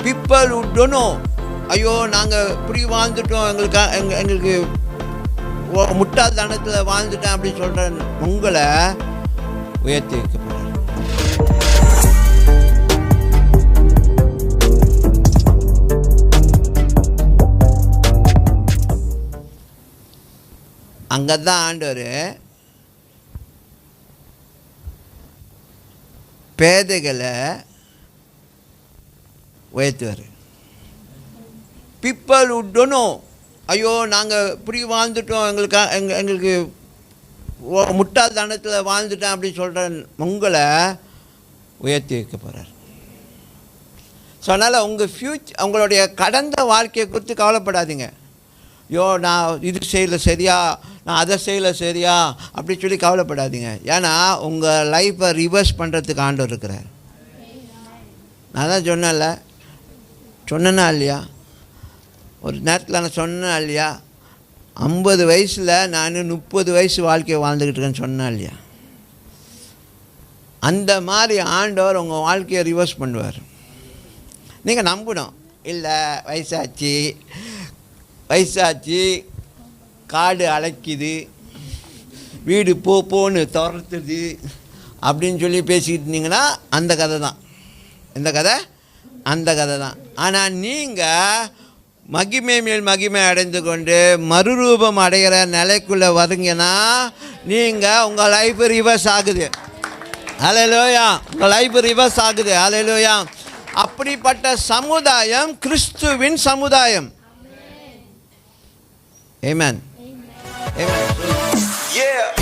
people who don't know, ஐயோ நாங்கள் இப்படி வாழ்ந்துட்டோம், எங்களுக்கு முட்டாள்தனத்தில் வாழ்ந்துட்டேன் அப்படின்னு சொல்கிற உங்களை உயர்த்தி வைக்கப்படுறார். அங்கே தான் ஆண்டவர் பேதைகளை உயர்த்துவார். people who don't know, ஐயோ நாங்கள் இப்படி வாழ்ந்துட்டோம், எங்களுக்கு முட்டாள்தனத்தில் வாழ்ந்துட்டேன் அப்படின்னு சொல்கிற உங்களை உயர்த்தி வைக்க போகிறார். ஸோ அதனால் உங்களுடைய கடந்த வாழ்க்கையை குறித்து கவலைப்படாதீங்க. ஐயோ நான் இது செய்யலை சரியா, நான் அதை செய்யலை சரியா அப்படி சொல்லி கவலைப்படாதீங்க. ஏன்னா உங்கள் லைஃப்பை ரிவர்ஸ் பண்ணுறதுக்கு ஆண்டவர் இருக்கிறார். நான் தான் சொன்னேன்னா இல்லையா, ஒரு நேரத்தில் நான் சொன்னேன் இல்லையா, 50 வயசில் நான் 30 வயசு வாழ்க்கையை வாழ்ந்துக்கிட்டு இருக்கேன்னு சொன்னேன் இல்லையா. அந்த மாதிரி ஆண்டவர் உங்கள் வாழ்க்கையை ரிவர்ஸ் பண்ணுவார். நீங்கள் நம்பணும். இல்லை வயசாச்சு காடு அழைக்குது, வீடு போன்னு துரத்துது அப்படின்னு சொல்லி பேசிக்கிட்டு இருந்தீங்கன்னா அந்த கதை தான். இந்த கதை அந்த கதை தான். ஆனால் நீங்கள் மகிமை மேல் மகிமை அடைந்து கொண்டு மறுரூபம் அடைகிற நிலைக்குள்ளே வருங்கன்னா நீங்கள் உங்கள் லைஃப் ரிவர்ஸ் ஆகுது. ஹல்லேலூயா. உங்கள் லைஃப் ரிவர்ஸ் ஆகுது. ஹல்லேலூயா. அப்படிப்பட்ட சமுதாயம் கிறிஸ்துவின் சமுதாயம். ஆமென். ஆமென்.